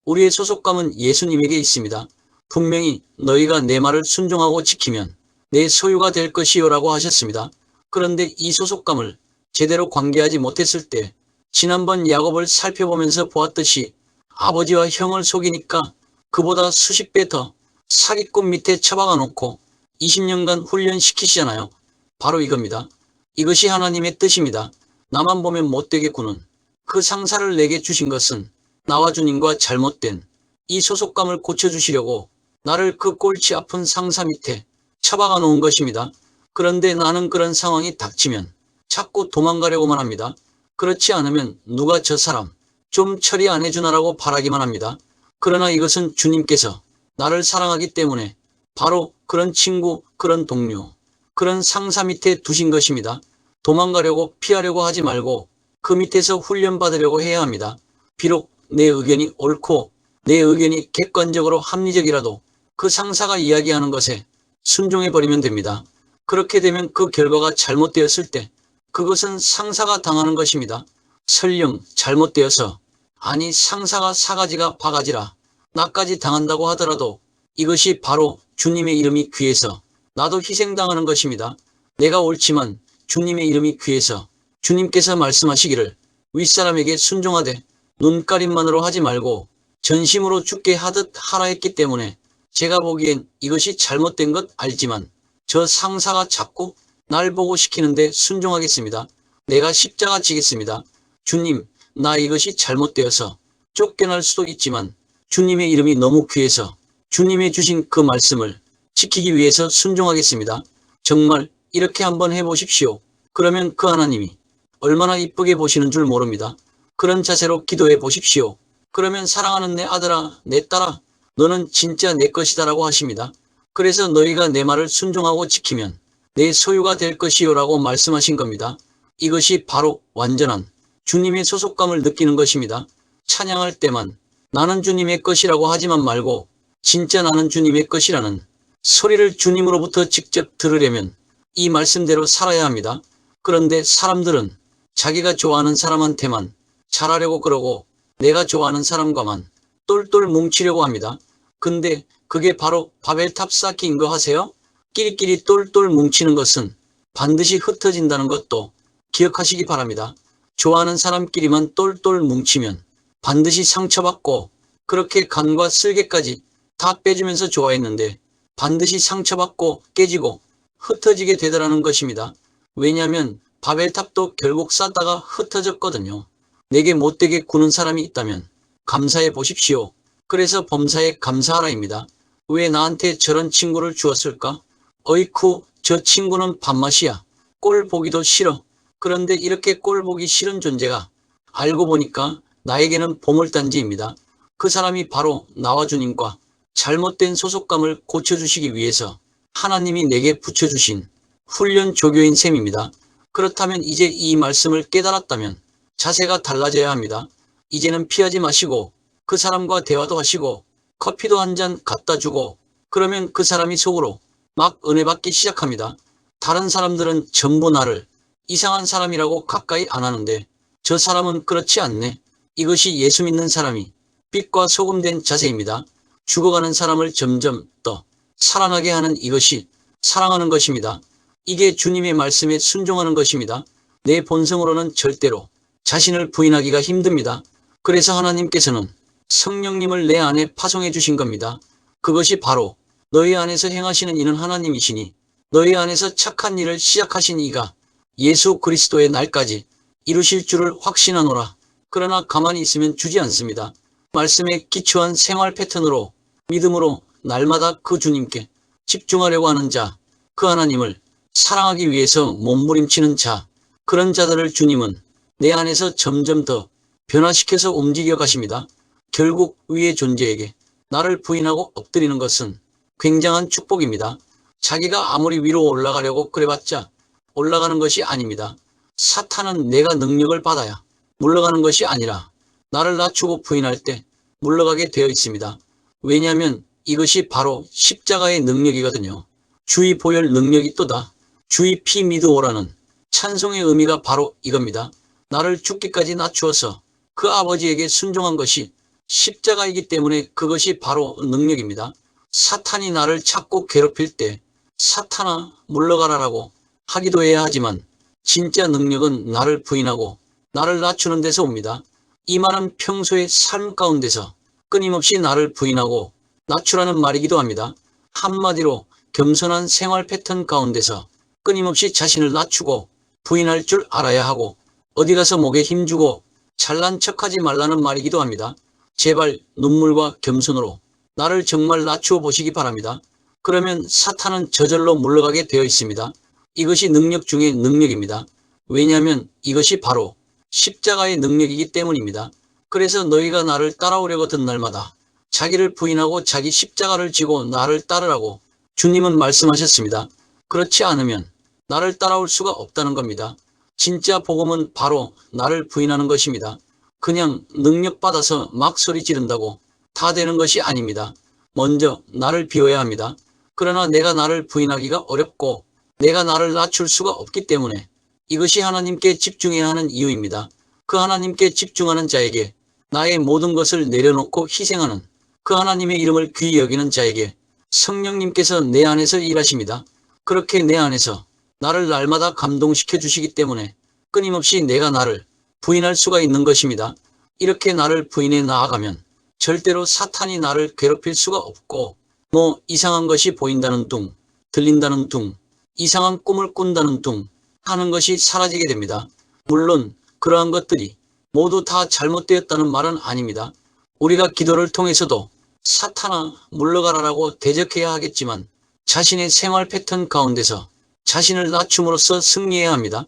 우리의 소속감은 예수님에게 있습니다. 분명히 너희가 내 말을 순종하고 지키면 내 소유가 될 것이요라고 하셨습니다. 그런데 이 소속감을 제대로 관계하지 못했을 때 지난번 야곱을 살펴보면서 보았듯이 아버지와 형을 속이니까 그보다 수십 배 더 사기꾼 밑에 처박아 놓고 20년간 훈련시키시잖아요. 바로 이겁니다. 이것이 하나님의 뜻입니다. 나만 보면 못되게 구는 그 상사를 내게 주신 것은 나와 주님과 잘못된 이 소속감을 고쳐주시려고 나를 그 골치 아픈 상사 밑에 처박아 놓은 것입니다. 그런데 나는 그런 상황이 닥치면 자꾸 도망가려고만 합니다. 그렇지 않으면 누가 저 사람 좀 처리 안 해주나라고 바라기만 합니다. 그러나 이것은 주님께서 나를 사랑하기 때문에 바로 그런 친구, 그런 동료, 그런 상사 밑에 두신 것입니다. 도망가려고 피하려고 하지 말고 그 밑에서 훈련받으려고 해야 합니다. 비록 내 의견이 옳고 내 의견이 객관적으로 합리적이라도 그 상사가 이야기하는 것에 순종해버리면 됩니다. 그렇게 되면 그 결과가 잘못되었을 때 그것은 상사가 당하는 것입니다. 설령 잘못되어서 아니 상사가 사가지가 바가지라 나까지 당한다고 하더라도 이것이 바로 주님의 이름이 귀해서 나도 희생당하는 것입니다. 내가 옳지만 주님의 이름이 귀해서 주님께서 말씀하시기를 윗사람에게 순종하되 눈가림만으로 하지 말고 전심으로 죽게 하듯 하라 했기 때문에 제가 보기엔 이것이 잘못된 것 알지만 저 상사가 자꾸 날 보고 시키는데 순종하겠습니다. 내가 십자가 지겠습니다. 주님, 나 이것이 잘못되어서 쫓겨날 수도 있지만 주님의 이름이 너무 귀해서 주님의 주신 그 말씀을 지키기 위해서 순종하겠습니다. 정말 이렇게 한번 해보십시오. 그러면 그 하나님이 얼마나 이쁘게 보시는 줄 모릅니다. 그런 자세로 기도해 보십시오. 그러면 사랑하는 내 아들아, 내 딸아, 너는 진짜 내 것이다라고 하십니다. 그래서 너희가 내 말을 순종하고 지키면 내 소유가 될 것이요라고 말씀하신 겁니다. 이것이 바로 완전한 주님의 소속감을 느끼는 것입니다. 찬양할 때만 나는 주님의 것이라고 하지만 말고 진짜 나는 주님의 것이라는 소리를 주님으로부터 직접 들으려면 이 말씀대로 살아야 합니다. 그런데 사람들은 자기가 좋아하는 사람한테만 잘하려고 그러고 내가 좋아하는 사람과만 똘똘 뭉치려고 합니다. 근데 그게 바로 바벨탑 쌓기인 거 아세요? 끼리끼리 똘똘 뭉치는 것은 반드시 흩어진다는 것도 기억하시기 바랍니다. 좋아하는 사람끼리만 똘똘 뭉치면 반드시 상처받고 그렇게 간과 쓸개까지 다 빼주면서 좋아했는데 반드시 상처받고 깨지고 흩어지게 되더라는 것입니다. 왜냐하면 바벨탑도 결국 쌓다가 흩어졌거든요. 내게 못되게 구는 사람이 있다면 감사해 보십시오. 그래서 범사에 감사하라입니다. 왜 나한테 저런 친구를 주었을까? 어이쿠, 저 친구는 밥맛이야. 꼴 보기도 싫어. 그런데 이렇게 꼴 보기 싫은 존재가 알고 보니까 나에게는 보물단지입니다. 그 사람이 바로 나와 주님과 잘못된 소속감을 고쳐주시기 위해서 하나님이 내게 붙여주신 훈련 조교인 셈입니다. 그렇다면 이제 이 말씀을 깨달았다면 자세가 달라져야 합니다. 이제는 피하지 마시고 그 사람과 대화도 하시고 커피도 한 잔 갖다 주고 그러면 그 사람이 속으로 막 은혜 받기 시작합니다. 다른 사람들은 전부 나를 이상한 사람이라고 가까이 안 하는데 저 사람은 그렇지 않네. 이것이 예수 믿는 사람이 빛과 소금 된 자세입니다. 죽어가는 사람을 점점 더 살아나게 하는 이것이 사랑하는 것입니다. 이게 주님의 말씀에 순종하는 것입니다. 내 본성으로는 절대로 자신을 부인하기가 힘듭니다. 그래서 하나님께서는 성령님을 내 안에 파송해 주신 겁니다. 그것이 바로 너희 안에서 행하시는 이는 하나님이시니 너희 안에서 착한 일을 시작하신 이가 예수 그리스도의 날까지 이루실 줄을 확신하노라. 그러나 가만히 있으면 주지 않습니다. 말씀에 기초한 생활 패턴으로 믿음으로 날마다 그 주님께 집중하려고 하는 자, 그 하나님을 사랑하기 위해서 몸부림치는 자, 그런 자들을 주님은 내 안에서 점점 더 변화시켜서 움직여 가십니다. 결국 위의 존재에게 나를 부인하고 엎드리는 것은 굉장한 축복입니다. 자기가 아무리 위로 올라가려고 그래봤자 올라가는 것이 아닙니다. 사탄은 내가 능력을 받아야 물러가는 것이 아니라 나를 낮추고 부인할 때 물러가게 되어 있습니다. 왜냐하면 이것이 바로 십자가의 능력이거든요. 주의 보혈 능력이 또다. 주의 피 믿으오라는 찬송의 의미가 바로 이겁니다. 나를 죽기까지 낮추어서 그 아버지에게 순종한 것이 십자가이기 때문에 그것이 바로 능력입니다. 사탄이 나를 찾고 괴롭힐 때 사탄아 물러가라라고 하기도 해야 하지만 진짜 능력은 나를 부인하고 나를 낮추는 데서 옵니다. 이 말은 평소의 삶 가운데서 끊임없이 나를 부인하고 낮추라는 말이기도 합니다. 한마디로 겸손한 생활 패턴 가운데서 끊임없이 자신을 낮추고 부인할 줄 알아야 하고 어디 가서 목에 힘주고 잘난 척하지 말라는 말이기도 합니다. 제발 눈물과 겸손으로 나를 정말 낮추어 보시기 바랍니다. 그러면 사탄은 저절로 물러가게 되어 있습니다. 이것이 능력 중의 능력입니다. 왜냐하면 이것이 바로 십자가의 능력이기 때문입니다. 그래서 너희가 나를 따라오려고 든 날마다 자기를 부인하고 자기 십자가를 지고 나를 따르라고 주님은 말씀하셨습니다. 그렇지 않으면 나를 따라올 수가 없다는 겁니다. 진짜 복음은 바로 나를 부인하는 것입니다. 그냥 능력받아서 막 소리 지른다고 다 되는 것이 아닙니다. 먼저 나를 비워야 합니다. 그러나 내가 나를 부인하기가 어렵고 내가 나를 낮출 수가 없기 때문에 이것이 하나님께 집중해야 하는 이유입니다. 그 하나님께 집중하는 자에게 나의 모든 것을 내려놓고 희생하는 그 하나님의 이름을 귀히 여기는 자에게 성령님께서 내 안에서 일하십니다. 그렇게 내 안에서 나를 날마다 감동시켜 주시기 때문에 끊임없이 내가 나를 부인할 수가 있는 것입니다. 이렇게 나를 부인해 나아가면 절대로 사탄이 나를 괴롭힐 수가 없고 뭐 이상한 것이 보인다는 둥, 들린다는 둥, 이상한 꿈을 꾼다는 둥 하는 것이 사라지게 됩니다. 물론 그러한 것들이 모두 다 잘못되었다는 말은 아닙니다. 우리가 기도를 통해서도 사탄아 물러가라라고 대적해야 하겠지만 자신의 생활 패턴 가운데서 자신을 낮춤으로써 승리해야 합니다.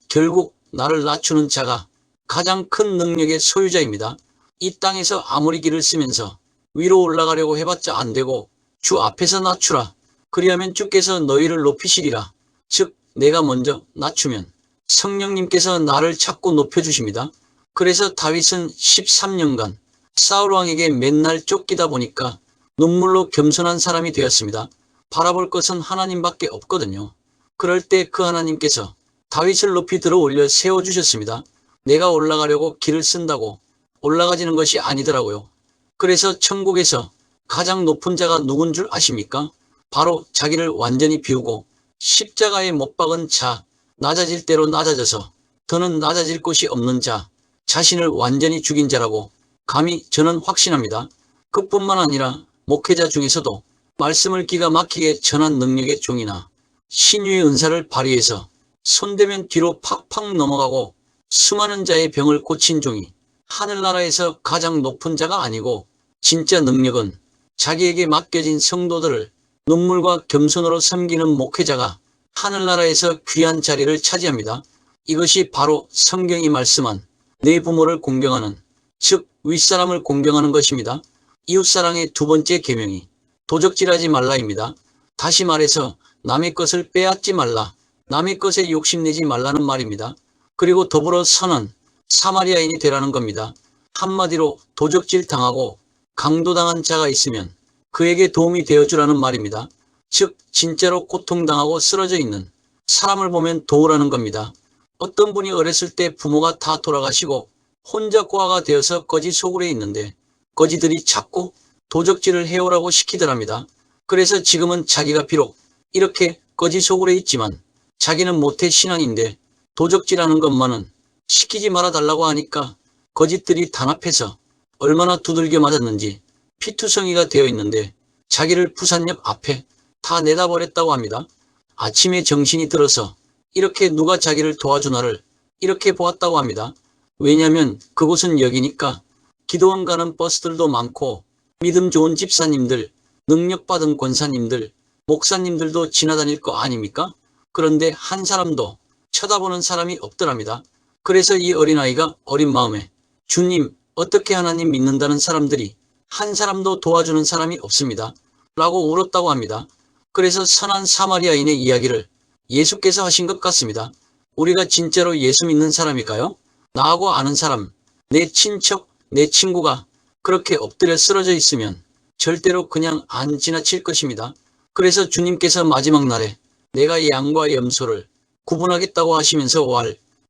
결국 나를 낮추는 자가 가장 큰 능력의 소유자입니다. 이 땅에서 아무리 길을 쓰면서 위로 올라가려고 해봤자 안되고 주 앞에서 낮추라. 그리하면 주께서 너희를 높이시리라. 즉 내가 먼저 낮추면 성령님께서 나를 찾고 높여주십니다. 그래서 다윗은 13년간 사울 왕에게 맨날 쫓기다 보니까 눈물로 겸손한 사람이 되었습니다. 바라볼 것은 하나님밖에 없거든요. 그럴 때 그 하나님께서 다윗을 높이 들어 올려 세워주셨습니다. 내가 올라가려고 길을 쓴다고 올라가지는 것이 아니더라고요. 그래서 천국에서 가장 높은 자가 누군 줄 아십니까? 바로 자기를 완전히 비우고 십자가에 못 박은 자, 낮아질 대로 낮아져서 더는 낮아질 곳이 없는 자, 자신을 완전히 죽인 자라고 감히 저는 확신합니다. 그뿐만 아니라 목회자 중에서도 말씀을 기가 막히게 전한 능력의 종이나 신유의 은사를 발휘해서 손대면 뒤로 팍팍 넘어가고 수많은 자의 병을 고친 종이 하늘나라에서 가장 높은 자가 아니고 진짜 능력은 자기에게 맡겨진 성도들을 눈물과 겸손으로 섬기는 목회자가 하늘나라에서 귀한 자리를 차지합니다. 이것이 바로 성경이 말씀한 내 부모를 공경하는, 즉 윗사람을 공경하는 것입니다. 이웃사랑의 두 번째 계명이 도적질하지 말라입니다. 다시 말해서 남의 것을 빼앗지 말라, 남의 것에 욕심내지 말라는 말입니다. 그리고 더불어 선한 사마리아인이 되라는 겁니다. 한마디로 도적질 당하고 강도당한 자가 있으면 그에게 도움이 되어주라는 말입니다. 즉 진짜로 고통당하고 쓰러져 있는 사람을 보면 도우라는 겁니다. 어떤 분이 어렸을 때 부모가 다 돌아가시고 혼자 고아가 되어서 거지 소굴에 있는데 거지들이 자꾸 도적질을 해오라고 시키더랍니다. 그래서 지금은 자기가 비록 이렇게 거지 소굴에 있지만 자기는 모태 신앙인데 도적질하는 것만은 시키지 말아달라고 하니까 거짓들이 단합해서 얼마나 두들겨 맞았는지 피투성이가 되어 있는데 자기를 부산역 앞에 다 내다버렸다고 합니다. 아침에 정신이 들어서 이렇게 누가 자기를 도와주나를 이렇게 보았다고 합니다. 왜냐하면 그곳은 여기니까 기도원 가는 버스들도 많고 믿음 좋은 집사님들, 능력받은 권사님들, 목사님들도 지나다닐 거 아닙니까? 그런데 한 사람도 쳐다보는 사람이 없더랍니다. 그래서 이 어린아이가 어린 마음에 주님, 어떻게 하나님 믿는다는 사람들이 한 사람도 도와주는 사람이 없습니다. 라고 울었다고 합니다. 그래서 선한 사마리아인의 이야기를 예수께서 하신 것 같습니다. 우리가 진짜로 예수 믿는 사람일까요? 나하고 아는 사람, 내 친척, 내 친구가 그렇게 엎드려 쓰러져 있으면 절대로 그냥 안 지나칠 것입니다. 그래서 주님께서 마지막 날에 내가 양과 염소를 구분하겠다고 하시면서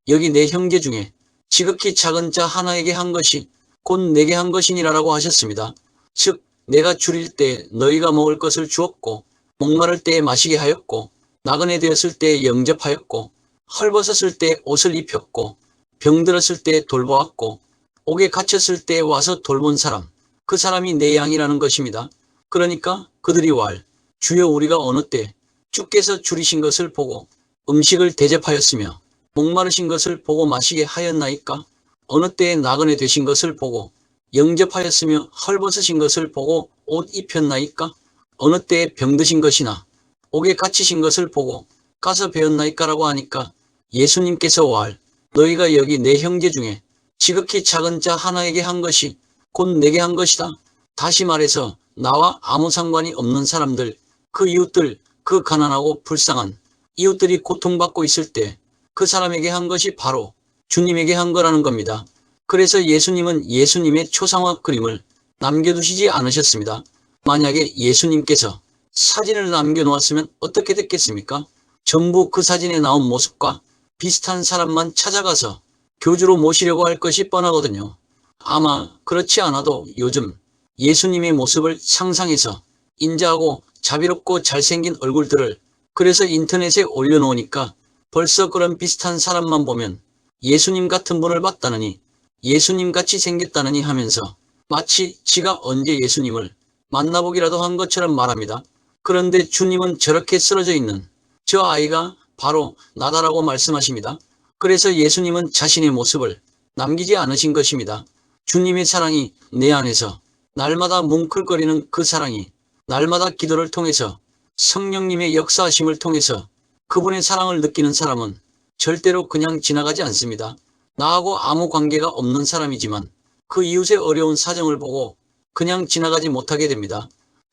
여기 내 형제 중에 지극히 작은 자 하나에게 한 것이 곧 내게 한 것이니라라고 하셨습니다. 즉 내가 줄일 때 너희가 먹을 것을 주었고 목마를 때에 마시게 하였고 나그네 되었을 때에 영접하였고 헐벗었을 때 옷을 입혔고 병들었을 때에 돌보았고 옥에 갇혔을 때에 와서 돌본 사람, 그 사람이 내 양이라는 것입니다. 그러니까 그들이 왈 주여 우리가 어느 때 주께서 줄이신 것을 보고 음식을 대접하였으며 목마르신 것을 보고 마시게 하였나이까? 어느 때에 나그네 되신 것을 보고 영접하였으며 헐벗으신 것을 보고 옷 입혔나이까? 어느 때에 병드신 것이나 옥에 갇히신 것을 보고 가서 배웠나이까라고 하니까 예수님께서 왈 너희가 여기 내 형제 중에 지극히 작은 자 하나에게 한 것이 곧 내게 한 것이다. 다시 말해서 나와 아무 상관이 없는 사람들, 그 이웃들, 그 가난하고 불쌍한 이웃들이 고통받고 있을 때 그 사람에게 한 것이 바로 주님에게 한 거라는 겁니다. 그래서 예수님은 예수님의 초상화 그림을 남겨두시지 않으셨습니다. 만약에 예수님께서 사진을 남겨놓았으면 어떻게 됐겠습니까? 전부 그 사진에 나온 모습과 비슷한 사람만 찾아가서 교주로 모시려고 할 것이 뻔하거든요. 아마 그렇지 않아도 요즘 예수님의 모습을 상상해서 인자하고 자비롭고 잘생긴 얼굴들을 그래서 인터넷에 올려놓으니까 벌써 그런 비슷한 사람만 보면 예수님 같은 분을 봤다느니 예수님같이 생겼다느니 하면서 마치 지가 언제 예수님을 만나보기라도 한 것처럼 말합니다. 그런데 주님은 저렇게 쓰러져 있는 저 아이가 바로 나다라고 말씀하십니다. 그래서 예수님은 자신의 모습을 남기지 않으신 것입니다. 주님의 사랑이 내 안에서 날마다 뭉클거리는 그 사랑이 날마다 기도를 통해서 성령님의 역사하심을 통해서 그분의 사랑을 느끼는 사람은 절대로 그냥 지나가지 않습니다. 나하고 아무 관계가 없는 사람이지만 그 이웃의 어려운 사정을 보고 그냥 지나가지 못하게 됩니다.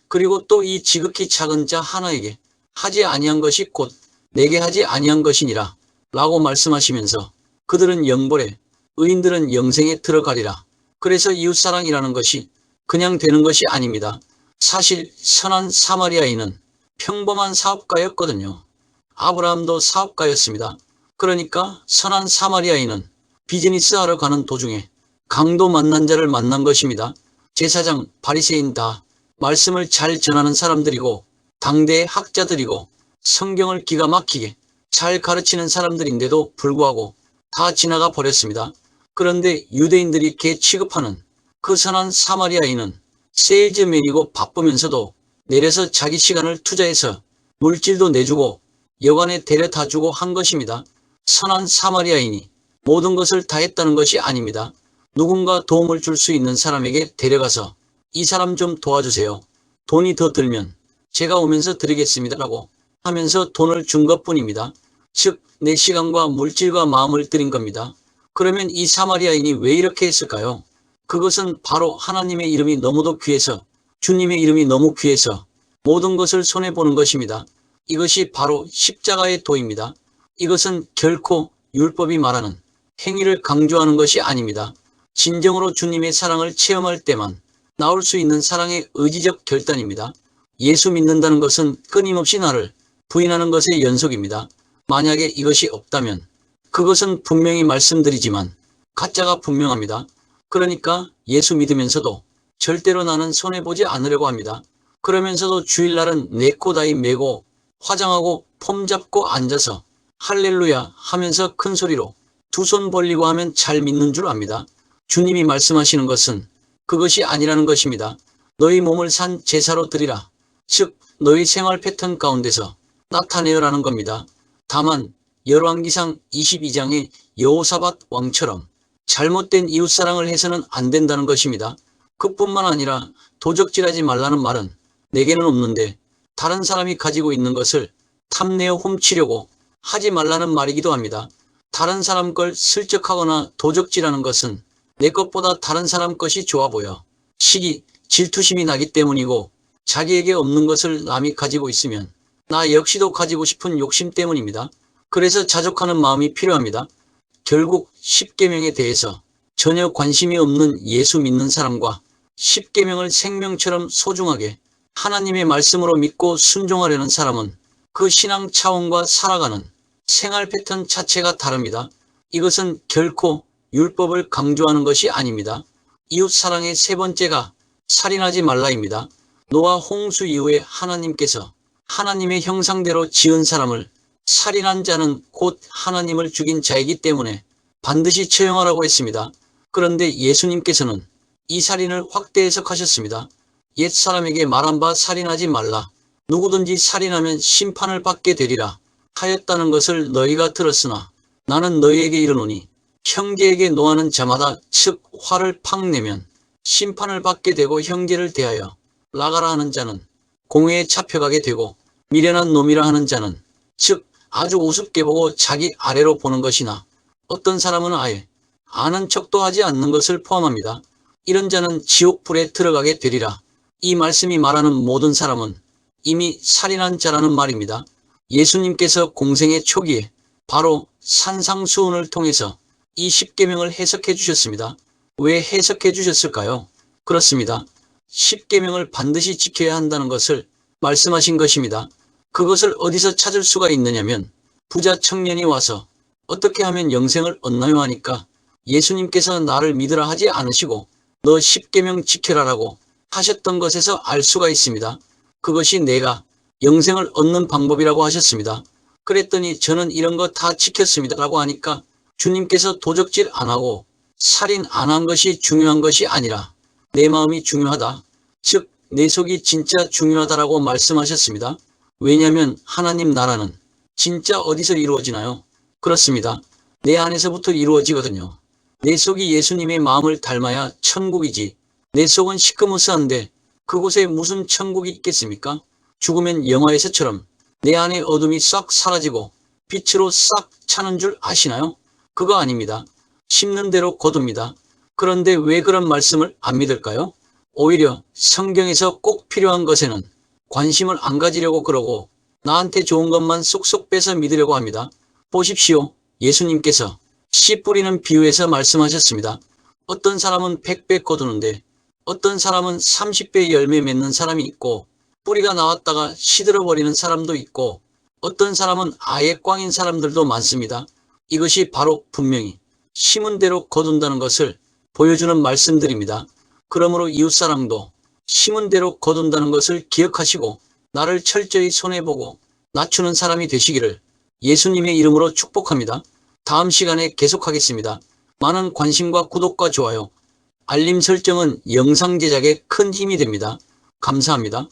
그리고 또 이 지극히 작은 자 하나에게 하지 아니한 것이 곧 내게 하지 아니한 것이니라 라고 말씀하시면서 그들은 영벌에 의인들은 영생에 들어가리라. 그래서 이웃사랑이라는 것이 그냥 되는 것이 아닙니다. 사실 선한 사마리아인은 평범한 사업가였거든요. 아브라함도 사업가였습니다. 그러니까 선한 사마리아인은 비즈니스 하러 가는 도중에 강도 만난 자를 만난 것입니다. 제사장, 바리새인 다 말씀을 잘 전하는 사람들이고 당대의 학자들이고 성경을 기가 막히게 잘 가르치는 사람들인데도 불구하고 다 지나가 버렸습니다. 그런데 유대인들이 개 취급하는 그 선한 사마리아인은 세일즈맨이고 바쁘면서도 내려서 자기 시간을 투자해서 물질도 내주고 여관에 데려다 주고 한 것입니다. 선한 사마리아인이 모든 것을 다 했다는 것이 아닙니다. 누군가 도움을 줄 수 있는 사람에게 데려가서 이 사람 좀 도와주세요. 돈이 더 들면 제가 오면서 드리겠습니다 라고 하면서 돈을 준 것뿐입니다. 즉 내 시간과 물질과 마음을 드린 겁니다. 그러면 이 사마리아인이 왜 이렇게 했을까요? 그것은 바로 하나님의 이름이 너무도 귀해서 주님의 이름이 너무 귀해서 모든 것을 손해보는 것입니다. 이것이 바로 십자가의 도입니다. 이것은 결코 율법이 말하는 행위를 강조하는 것이 아닙니다. 진정으로 주님의 사랑을 체험할 때만 나올 수 있는 사랑의 의지적 결단입니다. 예수 믿는다는 것은 끊임없이 나를 부인하는 것의 연속입니다. 만약에 이것이 없다면 그것은 분명히 말씀드리지만 가짜가 분명합니다. 그러니까 예수 믿으면서도 절대로 나는 손해보지 않으려고 합니다. 그러면서도 주일날은 네코다이 메고 화장하고 폼 잡고 앉아서 할렐루야 하면서 큰 소리로 두 손 벌리고 하면 잘 믿는 줄 압니다. 주님이 말씀하시는 것은 그것이 아니라는 것입니다. 너희 몸을 산 제사로 드리라. 즉 너희 생활 패턴 가운데서 나타내어라는 겁니다. 다만 열왕기상 22장의 여호사밧 왕처럼 잘못된 이웃사랑을 해서는 안 된다는 것입니다. 그뿐만 아니라 도적질하지 말라는 말은 내게는 없는데 다른 사람이 가지고 있는 것을 탐내어 훔치려고 하지 말라는 말이기도 합니다. 다른 사람 걸 슬쩍하거나 도적질하는 것은 내 것보다 다른 사람 것이 좋아 보여 시기, 질투심이 나기 때문이고 자기에게 없는 것을 남이 가지고 있으면 나 역시도 가지고 싶은 욕심 때문입니다. 그래서 자족하는 마음이 필요합니다. 결국 십계명에 대해서 전혀 관심이 없는 예수 믿는 사람과 십계명을 생명처럼 소중하게 하나님의 말씀으로 믿고 순종하려는 사람은 그 신앙 차원과 살아가는 생활 패턴 자체가 다릅니다. 이것은 결코 율법을 강조하는 것이 아닙니다. 이웃사랑의 세 번째가 살인하지 말라입니다. 노아 홍수 이후에 하나님께서 하나님의 형상대로 지은 사람을 살인한 자는 곧 하나님을 죽인 자이기 때문에 반드시 처형하라고 했습니다. 그런데 예수님께서는 이 살인을 확대 해석하셨습니다. 옛사람에게 말한 바 살인하지 말라. 누구든지 살인하면 심판을 받게 되리라 하였다는 것을 너희가 들었으나 나는 너희에게 이르노니 형제에게 노하는 자마다 즉 화를 팍 내면 심판을 받게 되고 형제를 대하여 나가라 하는 자는 공회에 잡혀가게 되고 미련한 놈이라 하는 자는 즉 아주 우습게 보고 자기 아래로 보는 것이나 어떤 사람은 아예 아는 척도 하지 않는 것을 포함합니다. 이런 자는 지옥불에 들어가게 되리라. 이 말씀이 말하는 모든 사람은 이미 살인한 자라는 말입니다. 예수님께서 공생의 초기에 바로 산상수훈을 통해서 이 십계명을 해석해 주셨습니다. 왜 해석해 주셨을까요? 그렇습니다. 십계명을 반드시 지켜야 한다는 것을 말씀하신 것입니다. 그것을 어디서 찾을 수가 있느냐면 부자 청년이 와서 어떻게 하면 영생을 얻나요 하니까 예수님께서 나를 믿으라 하지 않으시고 너 십계명 지켜라라고 하셨던 것에서 알 수가 있습니다. 그것이 내가 영생을 얻는 방법이라고 하셨습니다. 그랬더니 저는 이런 거 다 지켰습니다 라고 하니까 주님께서 도적질 안 하고 살인 안 한 것이 중요한 것이 아니라 내 마음이 중요하다. 즉 내 속이 진짜 중요하다라고 말씀하셨습니다. 왜냐하면 하나님 나라는 진짜 어디서 이루어지나요? 그렇습니다. 내 안에서부터 이루어지거든요. 내 속이 예수님의 마음을 닮아야 천국이지. 내 속은 시커머스한데 그곳에 무슨 천국이 있겠습니까? 죽으면 영화에서처럼 내 안의 어둠이 싹 사라지고 빛으로 싹 차는 줄 아시나요? 그거 아닙니다. 심는 대로 거둡니다. 그런데 왜 그런 말씀을 안 믿을까요? 오히려 성경에서 꼭 필요한 것에는 관심을 안 가지려고 그러고 나한테 좋은 것만 쏙쏙 빼서 믿으려고 합니다. 보십시오. 예수님께서 씨 뿌리는 비유에서 말씀하셨습니다. 어떤 사람은 100배 거두는데 어떤 사람은 30배 열매 맺는 사람이 있고 뿌리가 나왔다가 시들어버리는 사람도 있고 어떤 사람은 아예 꽝인 사람들도 많습니다. 이것이 바로 분명히 심은 대로 거둔다는 것을 보여주는 말씀들입니다. 그러므로 이웃사랑도 심은 대로 거둔다는 것을 기억하시고 나를 철저히 손해보고 낮추는 사람이 되시기를 예수님의 이름으로 축복합니다. 다음 시간에 계속하겠습니다. 많은 관심과 구독과 좋아요, 알림 설정은 영상 제작에 큰 힘이 됩니다. 감사합니다.